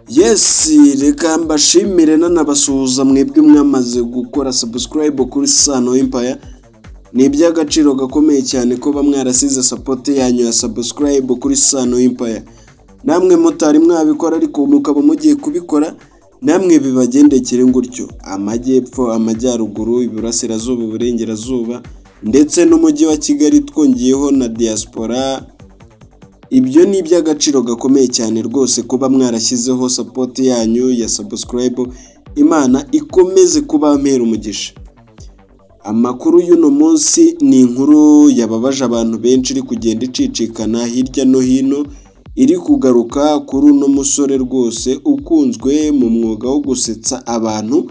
Yes, reka mbashimire nanabasuhuza mwebwe mwamaze gukora subscribe kuri Sano Empire. Ni iby'agaciro gakomeye cyane ko bamwarasize support yanyu ya subscribe kuri Sano Empire. Namwe mutari mwabikora ariko mukaba mugiye kubikora, namwe bibagendekere ngutyo. Amajyepfo, amajyaruguru, iburasirazuba, uburengerazuba ndetse n'umujyi wa Kigali twongiyeho na diaspora. Ibyo ni iby'agaciro gakomeye cyane rwose kuba mwarashyizeho support yanyu ya subscribe. Imana ikomeze kuba mpera umugisha. Amakuru y'uno munsi ni inkuru yababaje abantu benshi iri kugenda icicikana hirya no hino, iri kugaruka kuri uno musore rwose ukunzwe mu mwuga wo gusetsa abantu.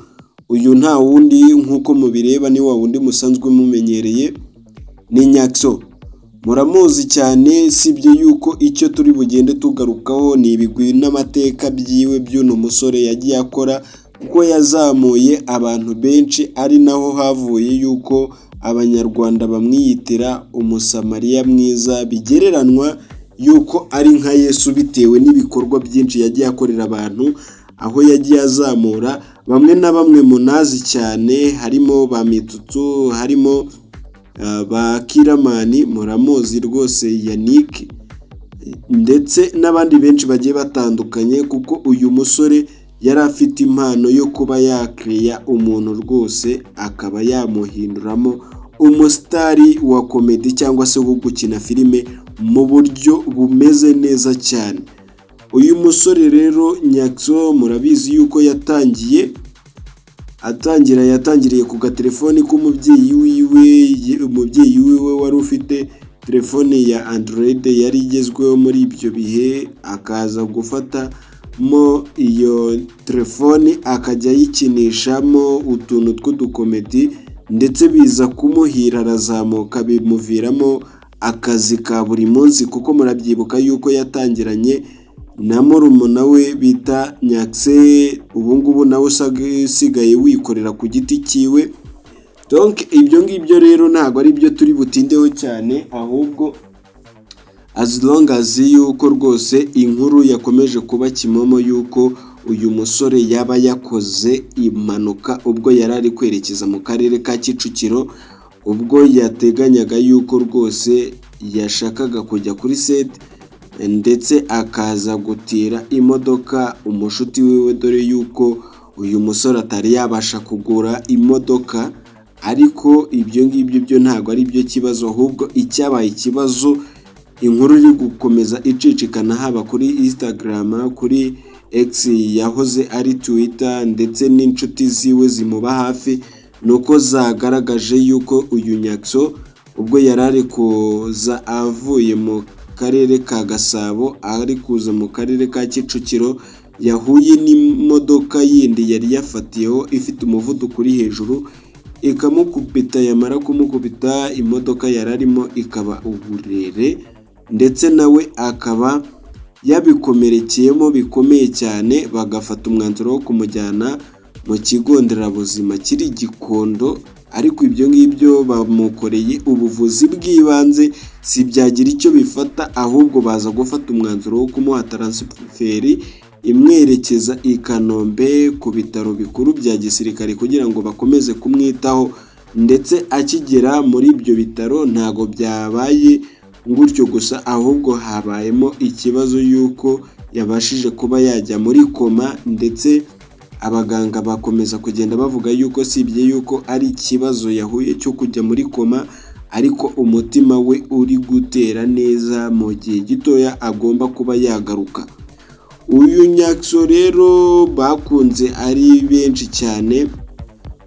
Uyu nta wundi nkuko mubireba ni wa wundi musanzwe mumenyereye, ni Nyakso. Muramuzi cyane, sibye yuko icyo turi bugende tugarukaho ni ibigwi n'amateka byiwe by'uno musore yagiye akora, kuko yazamuye abantu benshi, ari naho havuye yuko abanyarwanda bamwiyitira umusamariya mwiza, bigereranwa yuko ari nka Yesu bitewe n'ibikorwa byinshi yagiye akorera abantu, aho yagiye azamura bamwe na bamwe munazi cyane, harimo ba Mitutu, harimo ba Kiramani, muramuzi rwose Yannick, ndetse n'abandi benshi bagiye batandukanye, kuko uyu musore yari afite impano yo kuba yakreya umuntu rwose akaba yamuhinduramo umusitari wa komedi cyangwa se wo gukina filime mu buryo bumeze neza cyane. Uyu musore rero Nyakso murabizi yuko yatangiriye ku gatelefoni k'umubyeyi wiwe. Umubyeyi wiwe wari ufite telefone ya Android yari igezweho muri ibyo bihe, akaza gufatamo iyo telefone akajya yikinishamo utuntu tw'udukomedi, ndetse biza kumuhira arazamuka, bimuviramo akazi ka buri munsi, kuko murabyibuka yuko yatangiranye na murumuna we bita Nyakse. Ubu ngubu nawe usigaye wikorera ku giti cyiwe. Donc ibyo ngibyo rero ntabwo ari byo turi butindeho cyane, ahubwo as long as yuko rwose inkuru yakomeje kuba kimomo yuko uyu musore yaba yakoze impanuka ubwo yari ari kwerekeza mu karere ka Kicukiro, ubwo yateganyaga yuko rwose yashakaga kujya kuri set, ndetse akaza gutira imodoka umushuti wiwe, dore yuko uyu musore atari yabasha kugura imodoka. Ariko ibyo ngibyo byo ntabwo ari byo kibazo, ahubwo icyabaye ikibazo, inkuru iri gukomeza icicikana haba kuri Instagram, kuri X yahoze ari Twitter, ndetse n'inshuti ziwe zimuba hafi, nuko zagaragaje yuko uyu Nyakso ubwo yari ari kuza avuye mu karere ka Gasabo ari kuza mu karere ka Kicukiro, yahuye n'imodoka yindi yari yafatiyeho ifite umuvuduko uri hejuru, ikamukubita. Yamara kumukubita, imodoka yararimo ikaba uburere, ndetse nawe akaba yabikomerekeyemo bikomeye cyane. Bagafata umwanzuro wo kumujyana mu kigo nderabuzima kiri Gikondo, ariko ibyo ngibyo bamukoreye ubuvuzi bw'ibanze, si byagira icyo bifata, ahubwo baza gufata umwanzuro wo kumuha transferi imwerekeza i Kanombe ku bitaro bikuru bya gisirikare kugira ngo bakomeze kumwitaho. Ndetse akigera muri ibyo bitaro ntago byabaye ngutyo gusa, ahubwo habayemo ikibazo yuko yabashije kuba yajya muri koma, ndetse abaganga bakomeza kugenda bavuga yuko sibye yuko ari ikibazo yahuye cyo kujya muri koma, ariko umutima we uri gutera neza, mu gihe gitoya agomba kuba yagaruka. Uyu Nyakso rero bakunze ari benshi cyane,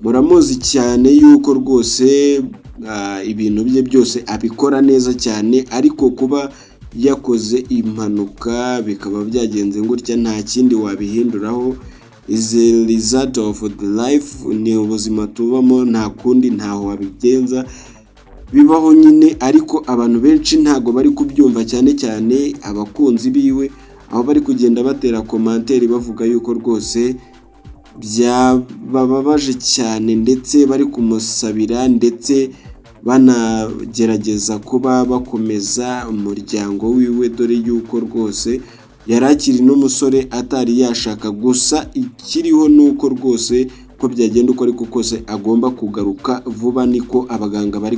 muramuzi cyane yuko rwose ibintu bye byose abikora neza cyane, ariko kuba yakoze impanuka bikaba byagenze gutya nta kindi wabihinduraho. Is a result of the life, ni ubuzima tubamo, nta kundi, ntaho wabigenza, bibaho nyine. Ariko abantu benshi ntago bari kubyumva, cyane cyane abakunzi biwe, aho bari kugenda batera komanteri bavuga yuko rwose byababaje cyane, ndetse bari kumusabira, ndetse banagerageza kuba bakomeza umuryango wiwe, dore yuko rwose yari akiri n'umusore atari yashaka. Gusa ikiriho nuko rwose ko byagenda uko ariko kose agomba kugaruka vuba, niko abaganga bari